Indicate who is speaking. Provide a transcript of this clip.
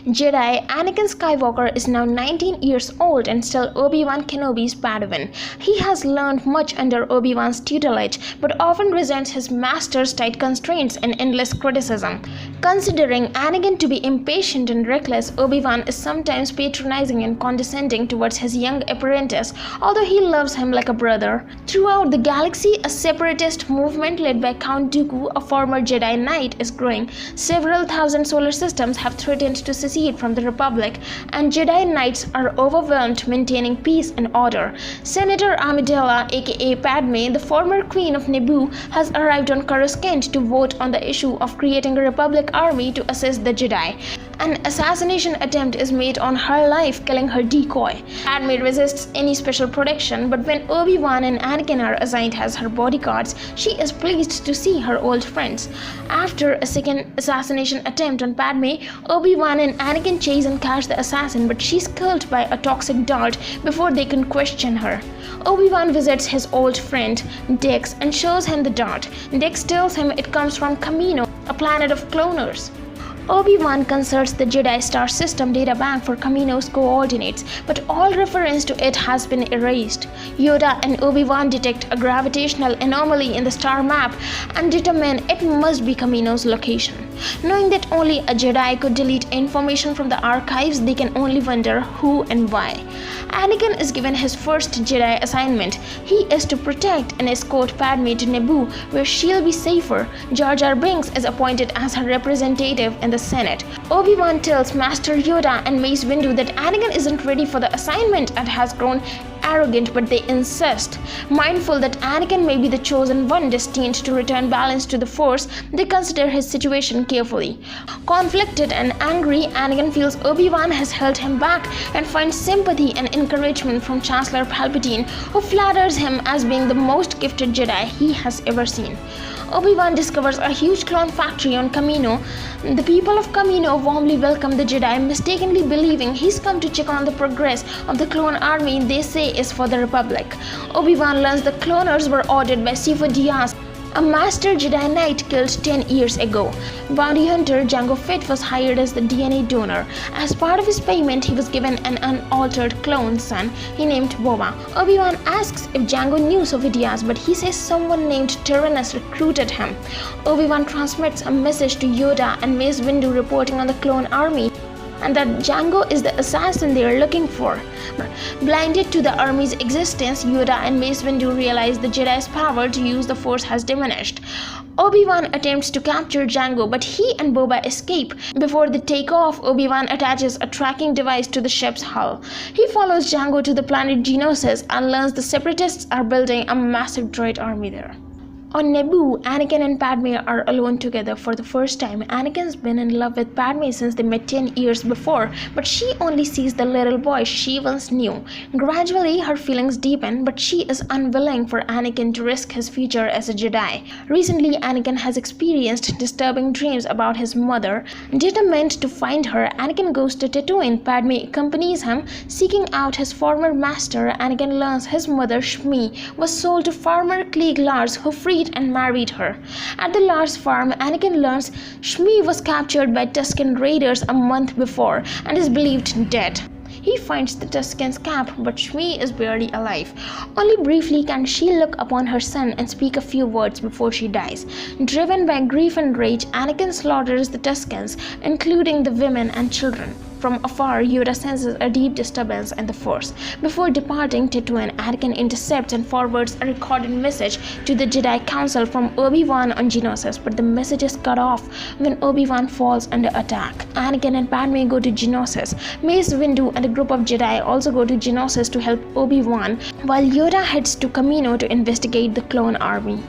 Speaker 1: Jedi Anakin Skywalker is now 19 years old and still Obi-Wan Kenobi's Padawan. He has learned much under Obi-Wan's tutelage, but often resents his master's tight constraints and endless criticism. Considering Anakin to be impatient and reckless, Obi-Wan is sometimes patronizing and condescending towards his young apprentice, although he loves him like a brother. Throughout the galaxy, a separatist movement led by Count Dooku, a former Jedi Knight, is growing. Several thousand solar systems have threatened to secede from the Republic, and Jedi Knights are overwhelmed maintaining peace and order. Senator Amidala, aka Padme, the former Queen of Naboo, has arrived on Coruscant to vote on the issue of creating a Republic army to assist the Jedi. An assassination attempt is made on her life, killing her decoy. Padme resists any special protection, but when Obi-Wan and Anakin are assigned as her bodyguards, she is pleased to see her old friends. After a second assassination attempt on Padme, Obi-Wan and Anakin chase and catch the assassin, but she's killed by a toxic dart before they can question her. Obi-Wan visits his old friend Dex and shows him the dart. Dex tells him it comes from Kamino, a planet of cloners. Obi-Wan consults the Jedi Star System databank for Kamino's coordinates, but all reference to it has been erased. Yoda and Obi-Wan detect a gravitational anomaly in the star map and determine it must be Kamino's location. Knowing that only a Jedi could delete information from the archives, they can only wonder who and why. Anakin is given his first Jedi assignment. He is to protect and escort Padme to Naboo, where she'll be safer. Jar Jar Binks is appointed as her representative in the Senate. Obi-Wan tells Master Yoda and Mace Windu that Anakin isn't ready for the assignment and has grown arrogant, but they insist. Mindful that Anakin may be the chosen one destined to return balance to the Force, they consider his situation carefully. Conflicted and angry, Anakin feels Obi-Wan has held him back and finds sympathy and encouragement from Chancellor Palpatine, who flatters him as being the most gifted Jedi he has ever seen. Obi-Wan discovers a huge clone factory on Kamino. The people of Kamino warmly welcome the Jedi, mistakenly believing he's come to check on the progress of the clone army they say is for the Republic. Obi-Wan learns the cloners were ordered by Sifo Dyas, a master Jedi Knight killed 10 years ago. Bounty hunter Jango Fett was hired as the DNA donor. As part of his payment, he was given an unaltered clone son he named Boba. Obi-Wan asks if Jango knew Sifo Dyas, but he says someone named Tyrannus recruited him. Obi-Wan transmits a message to Yoda and Mace Windu reporting on the clone army, and that Jango is the assassin they are looking for. Blinded to the army's existence, Yoda and Mace Windu realize the Jedi's power to use the Force has diminished. Obi-Wan attempts to capture Jango, but he and Boba escape. Before they take off, Obi-Wan attaches a tracking device to the ship's hull. He follows Jango to the planet Geonosis and learns the Separatists are building a massive droid army there. On Naboo, Anakin and Padme are alone together for the first time. Anakin's been in love with Padme since they met 10 years before, but she only sees the little boy she once knew. Gradually, her feelings deepen, but she is unwilling for Anakin to risk his future as a Jedi. Recently, Anakin has experienced disturbing dreams about his mother. Determined to find her, Anakin goes to Tatooine. Padme accompanies him. Seeking out his former master, Anakin learns his mother, Shmi, was sold to farmer Cliegg Lars, who freed and married her. At the Lars farm, Anakin learns Shmi was captured by Tusken Raiders a month before and is believed dead. He finds the Tusken's camp, but Shmi is barely alive. Only briefly can she look upon her son and speak a few words before she dies. Driven by grief and rage, Anakin slaughters the Tuskens, including the women and children. From afar, Yoda senses a deep disturbance in the Force. Before departing Tatooine, Anakin intercepts and forwards a recorded message to the Jedi Council from Obi-Wan on Geonosis, but the message is cut off when Obi-Wan falls under attack. Anakin and Padme go to Geonosis. Mace Windu and a group of Jedi also go to Geonosis to help Obi-Wan, while Yoda heads to Kamino to investigate the clone army.